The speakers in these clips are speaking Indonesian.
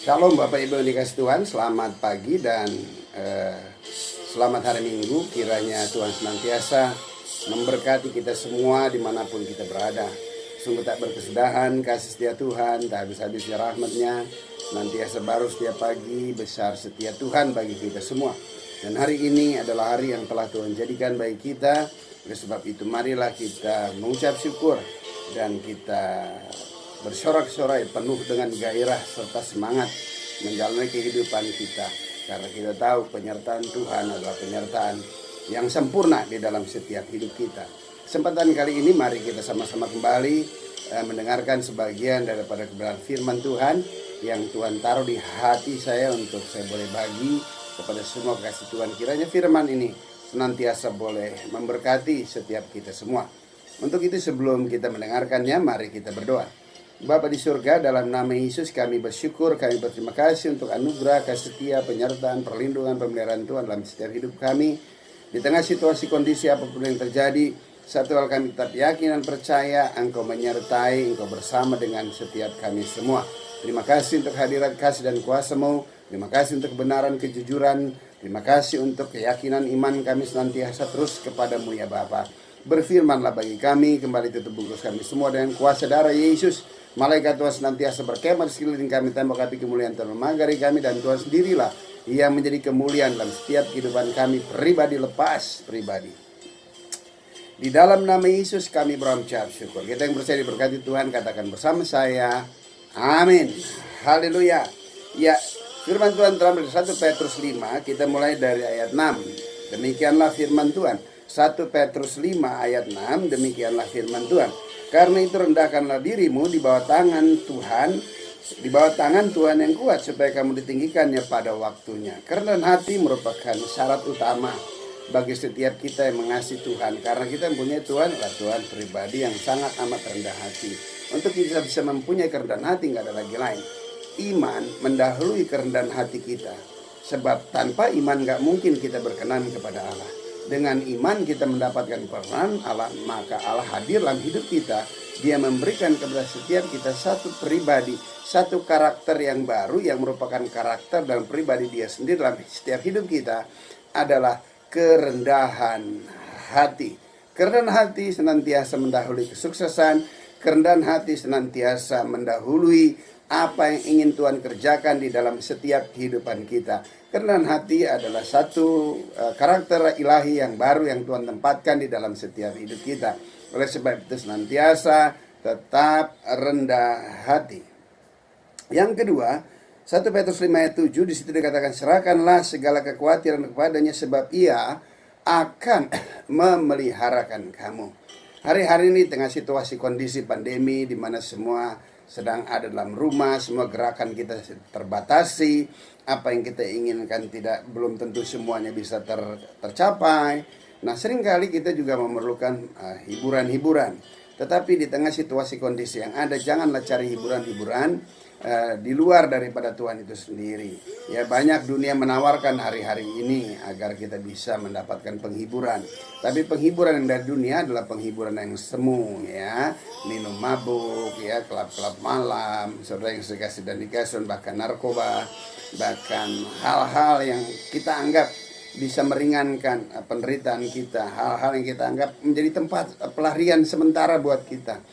Shalom Bapak Ibu yang dikasih Tuhan, selamat pagi dan selamat hari Minggu. Kiranya Tuhan senantiasa memberkati kita semua dimanapun kita berada. Sungguh tak berkesudahan kasih setia Tuhan, tak habis-habisnya rahmatnya, senantiasa baru setiap pagi, besar setia Tuhan bagi kita semua. Dan hari ini adalah hari yang telah Tuhan jadikan bagi kita. Oleh sebab itu marilah kita mengucap syukur dan kita bersorak-sorai penuh dengan gairah serta semangat menjalani kehidupan kita, karena kita tahu penyertaan Tuhan adalah penyertaan yang sempurna di dalam setiap hidup kita. Kesempatan kali ini mari kita sama-sama kembali mendengarkan sebagian daripada kebenaran firman Tuhan yang Tuhan taruh di hati saya untuk saya boleh bagi kepada semua kasih Tuhan. Kiranya firman ini senantiasa boleh memberkati setiap kita semua. Untuk itu sebelum kita mendengarkannya, mari kita berdoa. Bapa di surga, dalam nama Yesus kami bersyukur, kami berterima kasih untuk anugerah, kasih setia, penyertaan, perlindungan, pemeliharaan Tuhan dalam setiap hidup kami. Di tengah situasi kondisi apapun yang terjadi, satu hal kami tetap yakin dan percaya, Engkau menyertai, Engkau bersama dengan setiap kami semua. Terima kasih untuk hadirat kasih dan kuasa-Mu, terima kasih untuk kebenaran, kejujuran, terima kasih untuk keyakinan iman kami senantiasa terus kepadamu ya Bapa. Berfirmanlah bagi kami, kembali tutup bungkus kami semua dengan kuasa darah Yesus. Malaikat Tuhan senantiasa berkemah di sekeliling kami, tembok api kemuliaan Tuhan memagari kami, dan Tuhan sendirilah yang menjadi kemuliaan dalam setiap kehidupan kami, pribadi lepas pribadi. Di dalam nama Yesus kami berucap syukur. Kita yang percaya diberkati Tuhan, katakan bersama saya, amin. Haleluya. Ya, firman Tuhan terambil dari 1 Petrus 5, kita mulai dari ayat 6. Demikianlah firman Tuhan. 1 Petrus 5 ayat 6, demikianlah firman Tuhan. Karena itu rendahkanlah dirimu di bawah tangan Tuhan, di bawah tangan Tuhan yang kuat, supaya kamu ditinggikannya pada waktunya. Kerendahan hati merupakan syarat utama bagi setiap kita yang mengasihi Tuhan, karena kita mempunyai Tuhan adalah Tuhan pribadi yang sangat amat rendah hati. Untuk kita bisa mempunyai kerendahan hati, nggak ada lagi lain. Iman mendahului kerendahan hati kita, sebab tanpa iman nggak mungkin kita berkenan kepada Allah. Dengan iman kita mendapatkan peran Allah, maka Allah hadir dalam hidup kita. Dia memberikan kepada setiap kita satu pribadi, satu karakter yang baru, yang merupakan karakter dan pribadi dia sendiri dalam setiap hidup kita, adalah kerendahan hati. Kerendahan hati senantiasa mendahului kesuksesan. Kerendahan hati senantiasa mendahului apa yang ingin Tuhan kerjakan di dalam setiap kehidupan kita. Kerendahan hati adalah satu karakter ilahi yang baru yang Tuhan tempatkan di dalam setiap hidup kita. Oleh sebab itu senantiasa tetap rendah hati. Yang kedua, 1 Petrus 5 ayat 7, di situ dikatakan, serahkanlah segala kekhawatiran kepadanya, sebab ia akan memeliharakan kamu. Hari-hari ini tengah situasi kondisi pandemi di mana semua sedang ada dalam rumah, semua gerakan kita terbatasi, apa yang kita inginkan belum tentu semuanya bisa tercapai. Nah, seringkali kita juga memerlukan hiburan-hiburan. Tetapi di tengah situasi kondisi yang ada, janganlah cari hiburan-hiburan di luar daripada Tuhan itu sendiri. Ya, banyak dunia menawarkan hari-hari ini agar kita bisa mendapatkan penghiburan. Tapi penghiburan yang dari dunia adalah penghiburan yang semu, ya, minum mabuk, ya, klub-klub malam, saudara yang sekasih dan dikasih, bahkan narkoba, bahkan hal-hal yang kita anggap bisa meringankan penderitaan kita, hal-hal yang kita anggap menjadi tempat pelarian sementara buat kita.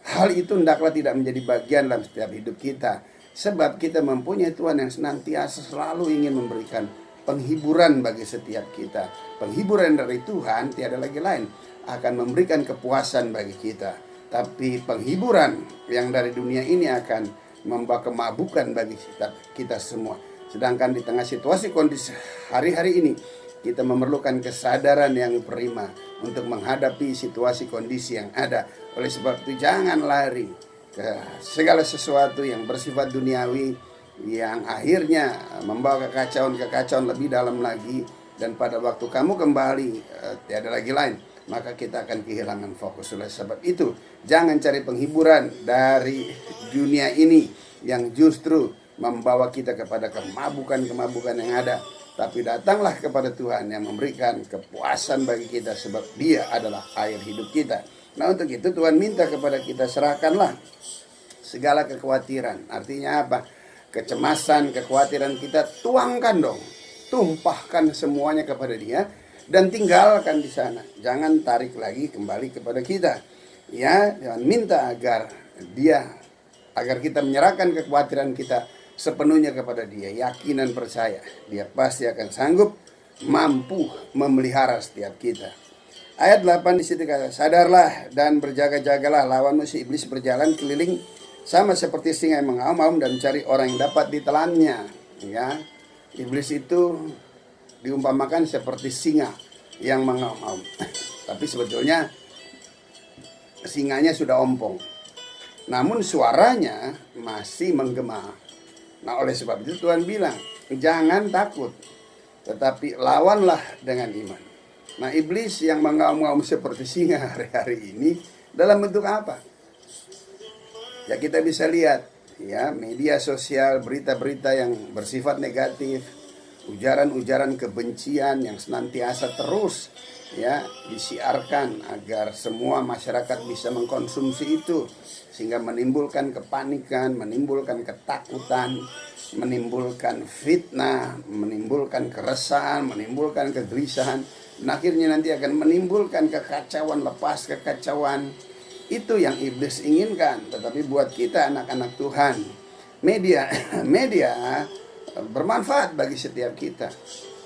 Hal itu hendaklah tidak menjadi bagian dalam setiap hidup kita, sebab kita mempunyai Tuhan yang senantiasa selalu ingin memberikan penghiburan bagi setiap kita. Penghiburan dari Tuhan tiada lagi lain, akan memberikan kepuasan bagi kita. Tapi penghiburan yang dari dunia ini akan membawa kemabukan bagi kita semua. Sedangkan di tengah situasi kondisi hari-hari ini, kita memerlukan kesadaran yang prima untuk menghadapi situasi kondisi yang ada. Oleh sebab itu jangan lari ke segala sesuatu yang bersifat duniawi, yang akhirnya membawa kekacauan lebih dalam lagi. Dan pada waktu kamu kembali tiada lagi lain, maka kita akan kehilangan fokus. Oleh sebab itu jangan cari penghiburan dari dunia ini yang justru membawa kita kepada kemabukan yang ada. Tapi datanglah kepada Tuhan yang memberikan kepuasan bagi kita, sebab Dia adalah air hidup kita. Nah, untuk itu Tuhan minta kepada kita, serahkanlah segala kekhawatiran. Artinya apa? Kecemasan, kekhawatiran kita tuangkan dong, tumpahkan semuanya kepada Dia dan tinggalkan di sana. Jangan tarik lagi kembali kepada kita. Ya, jangan minta agar kita menyerahkan kekhawatiran kita sepenuhnya kepada Dia. Yakin dan percaya Dia pasti akan sanggup, mampu memelihara setiap kita. Ayat 8 di situ kata, sadarlah dan berjaga-jagalah, lawanmu si iblis berjalan keliling sama seperti singa yang mengaum-aum dan mencari orang yang dapat ditelannya. Ya, iblis itu diumpamakan seperti singa yang mengaum-aum. Tapi sebetulnya singanya sudah ompong, namun suaranya masih menggema. Nah, oleh sebab itu Tuhan bilang, jangan takut, tetapi lawanlah dengan iman. Nah, iblis yang mengaum-ngaum seperti singa hari-hari ini dalam bentuk apa? Ya, kita bisa lihat ya, media sosial, berita-berita yang bersifat negatif, ujaran-ujaran kebencian yang senantiasa terus ya disiarkan agar semua masyarakat bisa mengkonsumsi itu, sehingga menimbulkan kepanikan, menimbulkan ketakutan, menimbulkan fitnah, menimbulkan keresahan, menimbulkan kegelisahan, dan akhirnya nanti akan menimbulkan kekacauan lepas kekacauan. Itu yang iblis inginkan. Tetapi buat kita anak-anak Tuhan, media bermanfaat bagi setiap kita.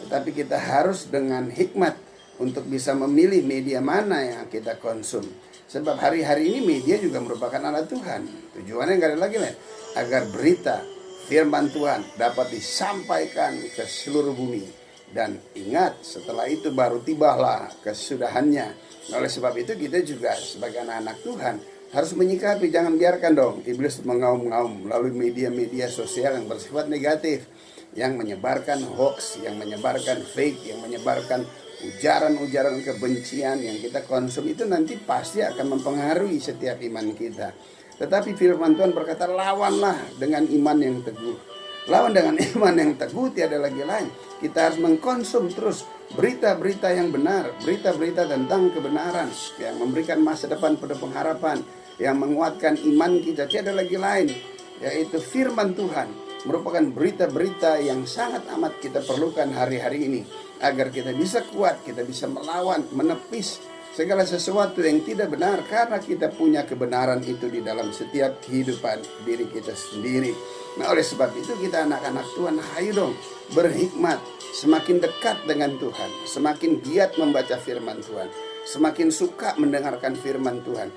Tetapi kita harus dengan hikmat untuk bisa memilih media mana yang kita konsum. Sebab hari-hari ini media juga merupakan alat Tuhan. Tujuannya nggak ada lagi lain, agar berita firman Tuhan dapat disampaikan ke seluruh bumi. Dan ingat, setelah itu baru tibalah kesudahannya. Oleh sebab itu kita juga sebagai anak-anak Tuhan harus menyikapi, jangan biarkan dong iblis mengaum-ngaum melalui media-media sosial yang bersifat negatif, yang menyebarkan hoax, yang menyebarkan fake, yang menyebarkan ujaran-ujaran kebencian yang kita konsum. Itu nanti pasti akan mempengaruhi setiap iman kita. Tetapi firman Tuhan berkata, lawanlah dengan iman yang teguh. Lawan dengan iman yang teguh, tiada lagi lain. Kita harus mengkonsum terus berita-berita yang benar, berita-berita tentang kebenaran, yang memberikan masa depan pada pengharapan, yang menguatkan iman kita. Tiada lagi lain, yaitu firman Tuhan. Merupakan berita-berita yang sangat amat kita perlukan hari-hari ini, agar kita bisa kuat, kita bisa melawan, menepis segala sesuatu yang tidak benar, karena kita punya kebenaran itu di dalam setiap kehidupan diri kita sendiri. Nah, oleh sebab itu kita anak-anak Tuhan, ayo dong berhikmat, semakin dekat dengan Tuhan, semakin giat membaca firman Tuhan, semakin suka mendengarkan firman Tuhan,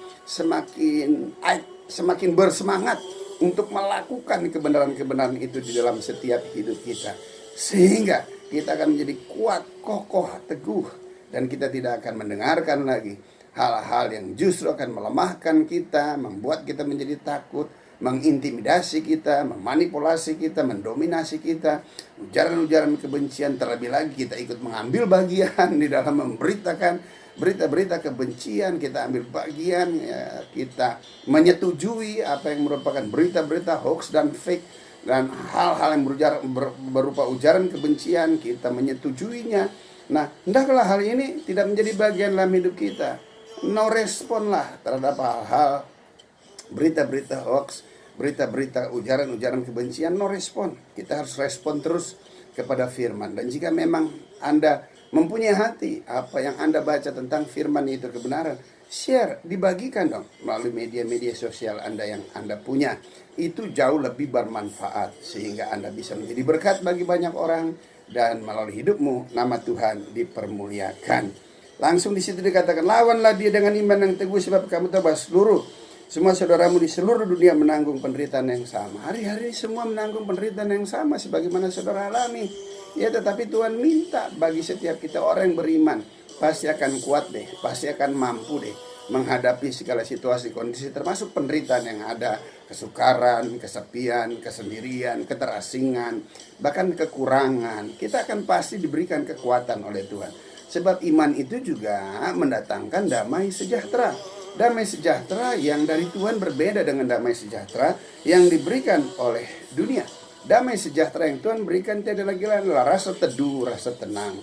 semakin bersemangat untuk melakukan kebenaran-kebenaran itu di dalam setiap hidup kita, sehingga kita akan menjadi kuat, kokoh, teguh, dan kita tidak akan mendengarkan lagi hal-hal yang justru akan melemahkan kita, membuat kita menjadi takut, mengintimidasi kita, memanipulasi kita, mendominasi kita, ujaran-ujaran kebencian. Terlebih lagi kita ikut mengambil bagian di dalam memberitakan berita-berita kebencian, kita ambil bagian, ya, kita menyetujui apa yang merupakan berita-berita hoax dan fake, dan hal-hal yang berupa ujaran kebencian, kita menyetujuinya. Nah, hendaklah hal ini tidak menjadi bagian dalam hidup kita. No respon lah terhadap hal-hal berita-berita hoax, berita-berita ujaran-ujaran kebencian. No respon. Kita harus respon terus kepada firman. Dan jika memang Anda mempunyai hati, apa yang Anda baca tentang firman itu kebenaran, share, dibagikan dong melalui media-media sosial Anda yang Anda punya. Itu jauh lebih bermanfaat, sehingga Anda bisa menjadi berkat bagi banyak orang, dan melalui hidupmu nama Tuhan dipermuliakan. Langsung di situ dikatakan, lawanlah dia dengan iman yang teguh, sebab kamu tahu bahwa semua saudaramu di seluruh dunia menanggung penderitaan yang sama. Hari-hari semua menanggung penderitaan yang sama sebagaimana saudara alami. Ya, tetapi Tuhan minta bagi setiap kita orang yang beriman, pasti akan kuat deh, pasti akan mampu deh menghadapi segala situasi, kondisi, termasuk penderitaan yang ada, kesukaran, kesepian, kesendirian, keterasingan, bahkan kekurangan. Kita akan pasti diberikan kekuatan oleh Tuhan. Sebab iman itu juga mendatangkan damai sejahtera. Damai sejahtera yang dari Tuhan berbeda dengan damai sejahtera yang diberikan oleh dunia. Damai sejahtera yang Tuhan berikan tiada lagi lain adalah rasa teduh, rasa tenang,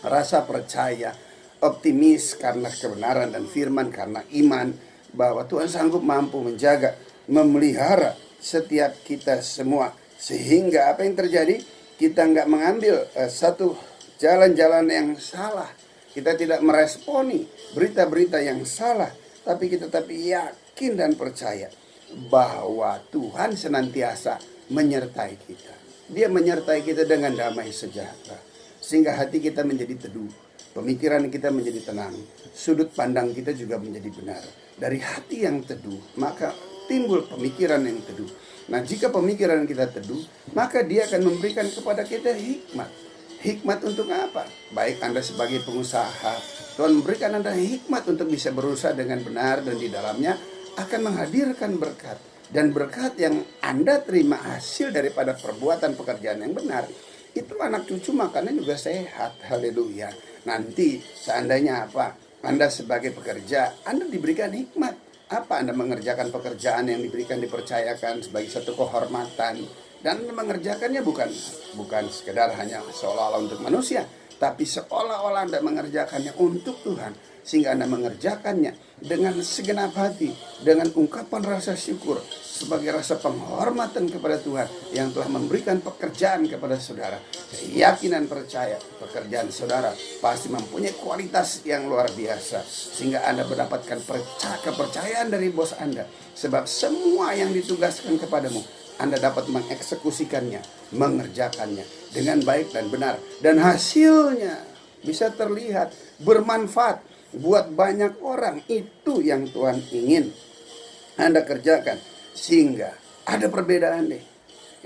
rasa percaya, optimis karena kebenaran dan firman, karena iman bahwa Tuhan sanggup mampu menjaga memelihara setiap kita semua. Sehingga apa yang terjadi? Kita nggak mengambil satu jalan-jalan yang salah. Kita tidak meresponi berita-berita yang salah. Tapi kita yakin dan percaya bahwa Tuhan senantiasa menyertai kita. Dia menyertai kita dengan damai sejahtera. Sehingga hati kita menjadi teduh. Pemikiran kita menjadi tenang. Sudut pandang kita juga menjadi benar. Dari hati yang teduh, maka timbul pemikiran yang teduh. Nah, jika pemikiran kita teduh, maka dia akan memberikan kepada kita hikmat. Hikmat untuk apa? Baik Anda sebagai pengusaha, Tuhan memberikan Anda hikmat untuk bisa berusaha dengan benar, dan di dalamnya akan menghadirkan berkat. Dan berkat yang Anda terima hasil daripada perbuatan pekerjaan yang benar, itu anak cucu makannya juga sehat. Haleluya. Nanti seandainya apa? Anda sebagai pekerja, Anda diberikan hikmat. Apa Anda mengerjakan pekerjaan yang dipercayakan sebagai satu kehormatan, dan Anda mengerjakannya bukan sekedar hanya seolah-olah untuk manusia, tapi seolah-olah Anda mengerjakannya untuk Tuhan, sehingga Anda mengerjakannya dengan segenap hati, dengan ungkapan rasa syukur sebagai rasa penghormatan kepada Tuhan yang telah memberikan pekerjaan kepada saudara. Saya yakin dan percaya pekerjaan saudara pasti mempunyai kualitas yang luar biasa, sehingga Anda mendapatkan kepercayaan dari bos Anda. Sebab semua yang ditugaskan kepadamu, Anda dapat mengeksekusikannya, mengerjakannya dengan baik dan benar. Dan hasilnya bisa terlihat bermanfaat buat banyak orang. Itu yang Tuhan ingin Anda kerjakan. Sehingga ada perbedaan deh.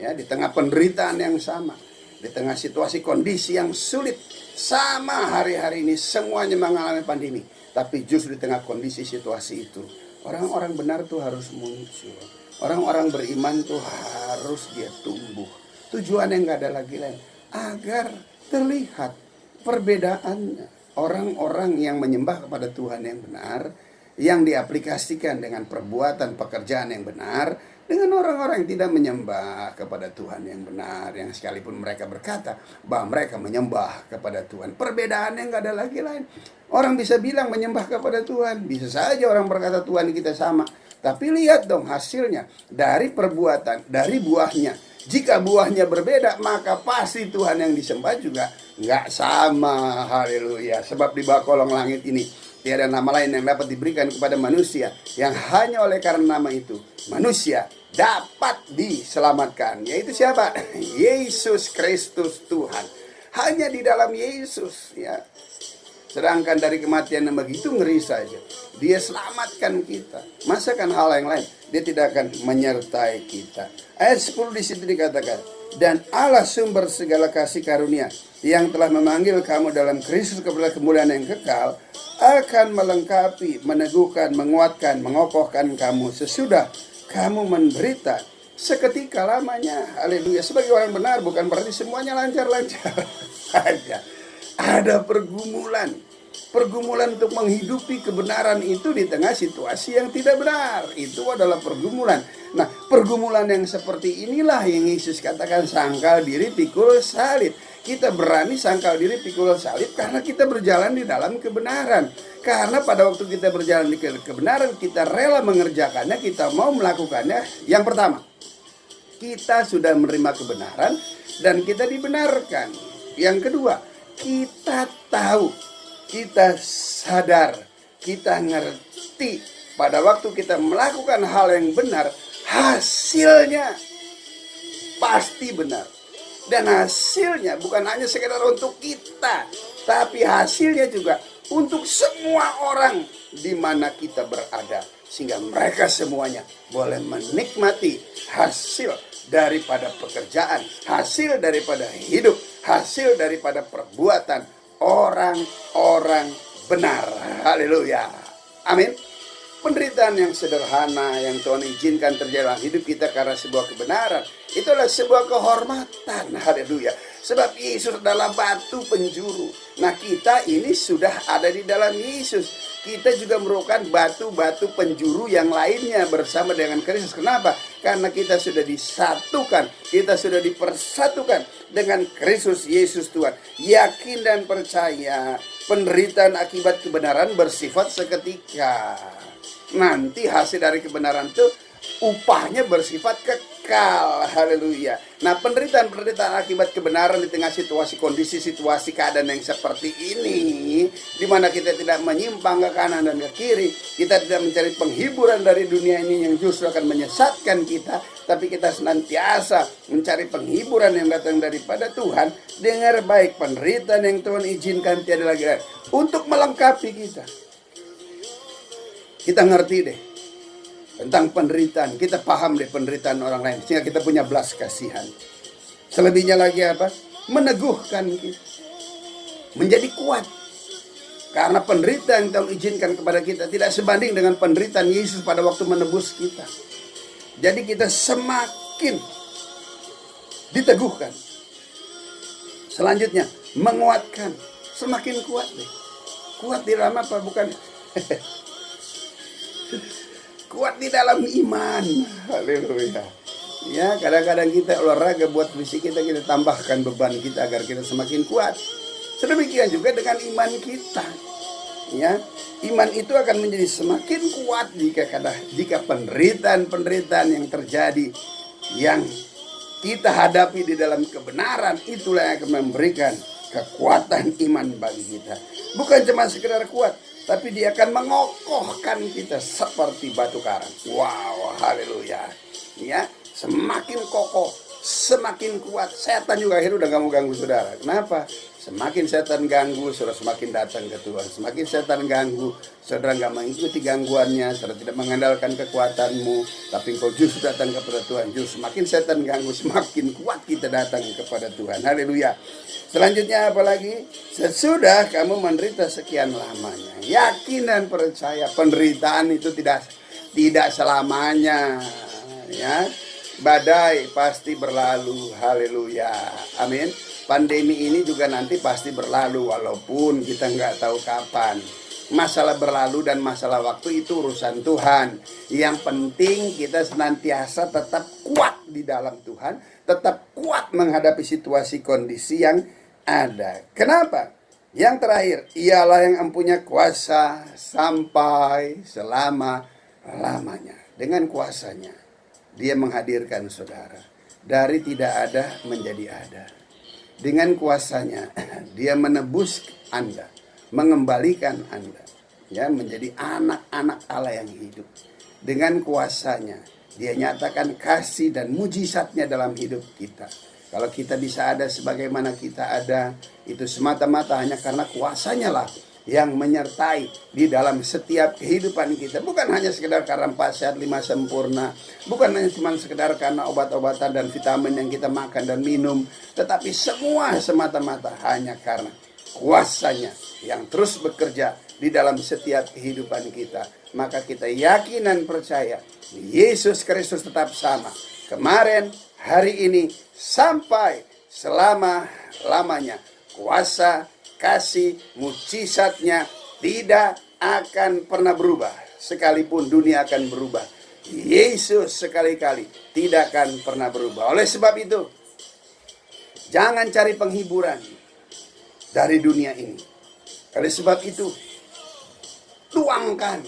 Ya, di tengah penderitaan yang sama, di tengah situasi kondisi yang sulit, sama hari-hari ini semuanya mengalami pandemi. Tapi justru di tengah kondisi situasi itu, orang-orang benar tuh harus muncul. Orang-orang beriman tuh harus dia tumbuh. Tujuan yang gak ada lagi lain, agar terlihat perbedaannya. Orang-orang yang menyembah kepada Tuhan yang benar, yang diaplikasikan dengan perbuatan pekerjaan yang benar, dengan orang-orang yang tidak menyembah kepada Tuhan yang benar, yang sekalipun mereka berkata bahwa mereka menyembah kepada Tuhan. Perbedaan yang gak ada lagi lain. Orang bisa bilang menyembah kepada Tuhan, bisa saja orang berkata Tuhan kita sama. Tapi lihat dong hasilnya dari perbuatan, dari buahnya. Jika buahnya berbeda, maka pasti Tuhan yang disembah juga nggak sama. Haleluya. Sebab di bawah kolong langit ini tiada nama lain yang dapat diberikan kepada manusia, yang hanya oleh karena nama itu manusia dapat diselamatkan. Yaitu siapa? Yesus Kristus Tuhan. Hanya di dalam Yesus, ya. Sedangkan dari kematian yang begitu ngeri saja, dia selamatkan kita. Masakan hal yang lain, dia tidak akan menyertai kita. Ayat 10 di situ dikatakan, dan Allah sumber segala kasih karunia, yang telah memanggil kamu dalam Kristus kepada kemuliaan yang kekal, akan melengkapi, meneguhkan, menguatkan, mengokohkan kamu sesudah kamu menderita seketika lamanya. Haleluya. Sebagai orang benar bukan berarti semuanya lancar-lancar saja. Ada pergumulan untuk menghidupi kebenaran itu di tengah situasi yang tidak benar. Itu adalah pergumulan. Nah, pergumulan yang seperti inilah yang Yesus katakan sangkal diri pikul salib. Kita berani sangkal diri pikul salib karena kita berjalan di dalam kebenaran. Karena pada waktu kita berjalan di kebenaran, kita rela mengerjakannya, kita mau melakukannya. Yang pertama, kita sudah menerima kebenaran dan kita dibenarkan. Yang kedua, kita tahu, kita sadar, kita ngerti pada waktu kita melakukan hal yang benar, hasilnya pasti benar. Dan hasilnya bukan hanya sekedar untuk kita, tapi hasilnya juga untuk semua orang di mana kita berada. Sehingga mereka semuanya boleh menikmati hasil daripada pekerjaan, hasil daripada hidup, hasil daripada perbuatan orang-orang benar. Haleluya. Amin. Penderitaan yang sederhana yang Tuhan izinkan terjadi dalam hidup kita karena sebuah kebenaran, itulah sebuah kehormatan. Haleluya. Sebab Yesus adalah batu penjuru. Nah, kita ini sudah ada di dalam Yesus. Kita juga merupakan batu-batu penjuru yang lainnya bersama dengan Kristus. Kenapa? Karena kita sudah disatukan, kita sudah dipersatukan dengan Kristus Yesus Tuhan. Yakin dan percaya, penderitaan akibat kebenaran bersifat seketika. Nanti hasil dari kebenaran itu upahnya bersifat kekal. Haleluya. Nah, penderitaan akibat kebenaran di tengah situasi, kondisi, situasi, keadaan yang seperti ini, di mana kita tidak menyimpang ke kanan dan ke kiri, kita tidak mencari penghiburan dari dunia ini yang justru akan menyesatkan kita, tapi kita senantiasa mencari penghiburan yang datang daripada Tuhan. Dengar baik, penderitaan yang Tuhan izinkan tiada lagi untuk melengkapi kita. Kita ngerti deh tentang penderitaan, kita paham deh penderitaan orang lain, sehingga kita punya belas kasihan. Selebihnya lagi apa? Meneguhkan kita menjadi kuat. Karena penderitaan yang Tuhan izinkan kepada kita tidak sebanding dengan penderitaan Yesus pada waktu menebus kita. Jadi kita semakin diteguhkan. Selanjutnya, menguatkan. Semakin kuat deh. Kuat di dalam apa? Bukan kuat di dalam iman. Haleluya. Ya, kadang-kadang kita olahraga buat fisik kita tambahkan beban kita agar kita semakin kuat. Sedemikian juga dengan iman kita. Ya, iman itu akan menjadi semakin kuat jika penderitaan yang terjadi, yang kita hadapi di dalam kebenaran, itulah yang akan memberikan kekuatan iman bagi kita. Bukan cuma sekedar kuat, tapi dia akan mengokohkan kita seperti batu karang. Wow, haleluya. Ya, semakin kokoh, semakin kuat. Setan juga akhirnya udah gak mau ganggu saudara. Kenapa? Semakin setan ganggu, saudara semakin datang ke Tuhan. Semakin setan ganggu, saudara gak mengikuti gangguannya, saudara tidak mengandalkan kekuatanmu, tapi engkau justru datang kepada Tuhan. Justru semakin setan ganggu, semakin kuat kita datang kepada Tuhan. Haleluya. Selanjutnya apalagi? Sesudah kamu menderita sekian lamanya, yakin dan percaya penderitaan itu tidak selamanya. Ya, badai pasti berlalu. Haleluya. Amin. Pandemi ini juga nanti pasti berlalu, walaupun kita nggak tahu kapan. Masalah berlalu dan masalah waktu itu urusan Tuhan. Yang penting kita senantiasa tetap kuat di dalam Tuhan, tetap kuat menghadapi situasi kondisi yang ada. Kenapa? Yang terakhir, ialah yang mempunyai kuasa sampai selama-lamanya. Dengan kuasanya, dia menghadirkan saudara dari tidak ada menjadi ada. Dengan kuasanya, dia menebus Anda, mengembalikan Anda, ya, menjadi anak-anak Allah yang hidup. Dengan kuasanya, dia nyatakan kasih dan mujizatnya dalam hidup kita. Kalau kita bisa ada sebagaimana kita ada, itu semata-mata hanya karena kuasanya lah yang menyertai di dalam setiap kehidupan kita. Bukan hanya sekedar karena 4 sehat 5 sempurna, bukan hanya cuma sekedar karena obat-obatan dan vitamin yang kita makan dan minum, tetapi semua semata-mata hanya karena kuasanya yang terus bekerja di dalam setiap kehidupan kita. Maka kita yakin dan percaya Yesus Kristus tetap sama, kemarin, hari ini, sampai selama-lamanya. Kuasa, kasih, mujizatnya tidak akan pernah berubah. Sekalipun dunia akan berubah, Yesus sekali-kali tidak akan pernah berubah. Oleh sebab itu, jangan cari penghiburan dari dunia ini. Oleh sebab itu, tuangkan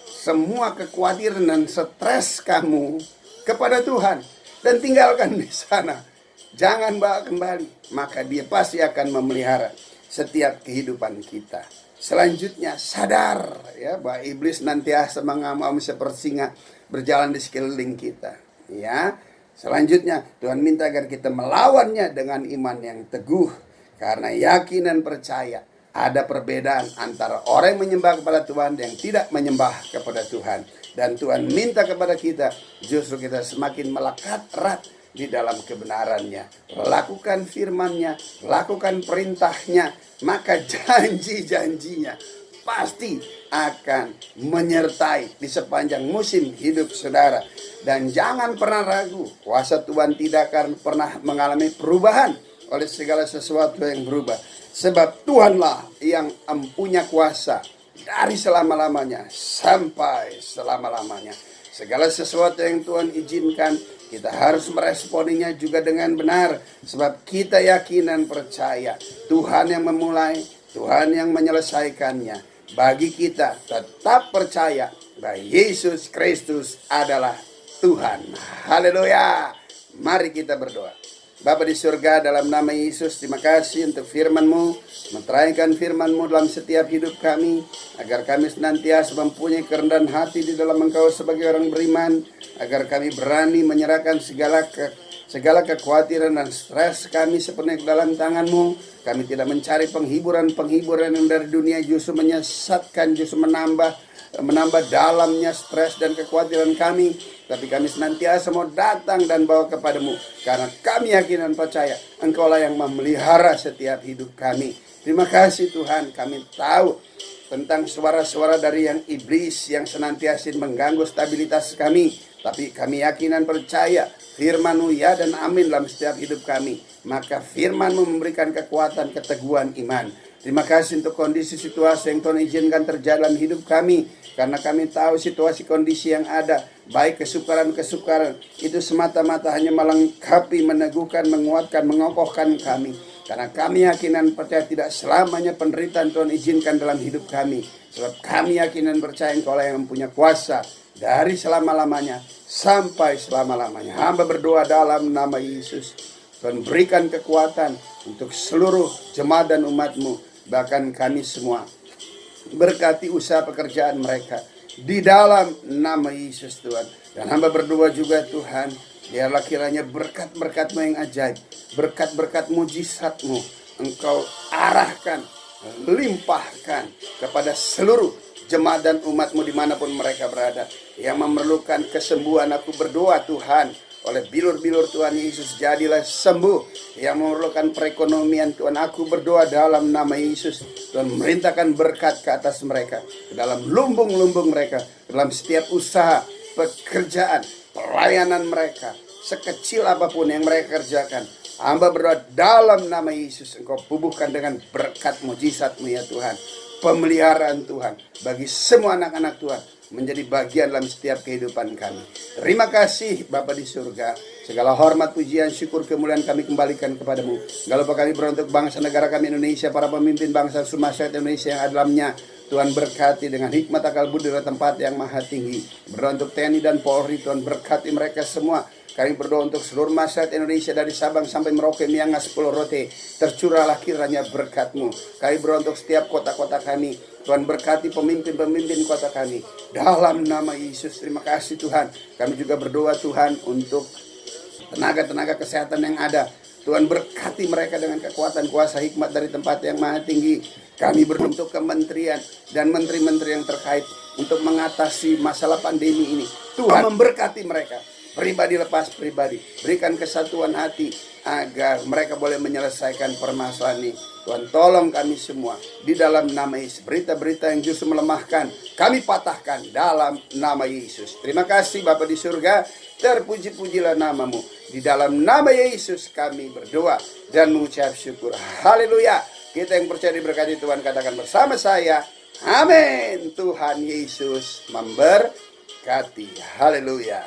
semua kekhawatiran dan stres kamu kepada Tuhan dan tinggalkan di sana. Jangan bawa kembali, maka dia pasti akan memelihara setiap kehidupan kita. Selanjutnya, sadar ya bahwa iblis nantiasa mengamuk seperti singa berjalan di sekeliling kita. Ya, selanjutnya Tuhan minta agar kita melawannya dengan iman yang teguh, karena yakin dan percaya ada perbedaan antara orang yang menyembah kepada Tuhan dan yang tidak menyembah kepada Tuhan. Dan Tuhan minta kepada kita justru kita semakin melekat erat di dalam kebenarannya, lakukan firman-Nya, lakukan perintahnya, maka janji-janjinya pasti akan menyertai di sepanjang musim hidup saudara. Dan jangan pernah ragu, kuasa Tuhan tidak akan pernah mengalami perubahan oleh segala sesuatu yang berubah. Sebab Tuhanlah yang mempunyai kuasa dari selama-lamanya sampai selama-lamanya. Segala sesuatu yang Tuhan izinkan, kita harus meresponinya juga dengan benar. Sebab kita yakin dan percaya Tuhan yang memulai, Tuhan yang menyelesaikannya. Bagi kita tetap percaya bahwa Yesus Kristus adalah Tuhan. Haleluya. Mari kita berdoa. Bapa di surga, dalam nama Yesus, terima kasih untuk firman-Mu. Meteraikan firman-Mu dalam setiap hidup kami, agar kami senantiasa mempunyai kerendahan hati di dalam Engkau sebagai orang beriman, agar kami berani menyerahkan segala kekhawatiran dan stres kami sepenuhnya ke dalam tangan-Mu. Kami tidak mencari penghiburan yang dari dunia, justru menyesatkan, justru menambah dalamnya stres dan kekhawatiran kami. Tapi kami senantiasa mau datang dan bawa kepadamu, karena kami yakin dan percaya Engkaulah yang memelihara setiap hidup kami. Terima kasih Tuhan. Kami tahu tentang suara-suara dari yang iblis yang senantiasa mengganggu stabilitas kami, tapi kami yakin dan percaya firman-Mu ya dan amin dalam setiap hidup kami. Maka firman-Mu memberikan kekuatan, keteguhan iman. Terima kasih untuk kondisi situasi yang Tuhan izinkan terjadi dalam hidup kami, karena kami tahu situasi kondisi yang ada, baik kesukaran itu semata-mata hanya melengkapi, meneguhkan, menguatkan, mengokohkan kami. Karena kami yakin dan percaya tidak selamanya penderitaan Tuhan izinkan dalam hidup kami, sebab kami yakin dan percaya Engkaulah yang mempunyai kuasa dari selama-lamanya sampai selama-lamanya. Hamba berdoa dalam nama Yesus, Tuhan berikan kekuatan untuk seluruh jemaat dan umat-Mu, bahkan kami semua. Berkati usaha pekerjaan mereka di dalam nama Yesus Tuhan. Dan hamba berdoa juga Tuhan, biarlah kiranya berkat-berkat-Mu yang ajaib, berkat-berkat mujizat-Mu Engkau arahkan, limpahkan kepada seluruh jemaat dan umat-Mu dimanapun mereka berada, yang memerlukan kesembuhan. Aku berdoa Tuhan, oleh bilur-bilur Tuhan Yesus jadilah sembuh. Yang memerlukan perekonomian Tuhan, aku berdoa dalam nama Yesus, Tuhan merintahkan berkat ke atas mereka, ke dalam lumbung-lumbung mereka, ke dalam setiap usaha, pekerjaan, pelayanan mereka, sekecil apapun yang mereka kerjakan. Hamba berdoa dalam nama Yesus, Engkau bubuhkan dengan berkat mujizat-Mu ya Tuhan, pemeliharaan Tuhan bagi semua anak-anak Tuhan, menjadi bagian dalam setiap kehidupan kami. Terima kasih Bapa di surga. Segala hormat, pujian, syukur, kemuliaan kami kembalikan kepadamu. Gak lupa kami berdoa untuk bangsa negara kami Indonesia, para pemimpin bangsa masyarakat Indonesia yang ada dalamnya. Tuhan berkati dengan hikmat akal budi dari tempat yang maha tinggi. Berdoa untuk TNI dan Polri, Tuhan berkati mereka semua. Kami berdoa untuk seluruh masyarakat Indonesia dari Sabang sampai Merauke, Miangas, Pulau Rote. Tercurahlah kiranya berkat-Mu. Kami berdoa untuk setiap kota-kota kami. Tuhan berkati pemimpin-pemimpin kota kami. Dalam nama Yesus, terima kasih Tuhan. Kami juga berdoa Tuhan untuk tenaga-tenaga kesehatan yang ada. Tuhan berkati mereka dengan kekuatan kuasa hikmat dari tempat yang maha tinggi. Kami berdoa untuk kementerian dan menteri-menteri yang terkait untuk mengatasi masalah pandemi ini. Tuhan memberkati mereka, pribadi lepas pribadi. Berikan kesatuan hati agar mereka boleh menyelesaikan permasalahan ini. Tuhan tolong kami semua di dalam nama Yesus. Berita-berita yang justru melemahkan, kami patahkan dalam nama Yesus. Terima kasih Bapa di surga, terpuji-pujilah nama-Mu. Di dalam nama Yesus kami berdoa dan mengucap syukur. Haleluya. Kita yang percaya diberkati Tuhan katakan bersama saya, amin. Tuhan Yesus memberkati. Haleluya.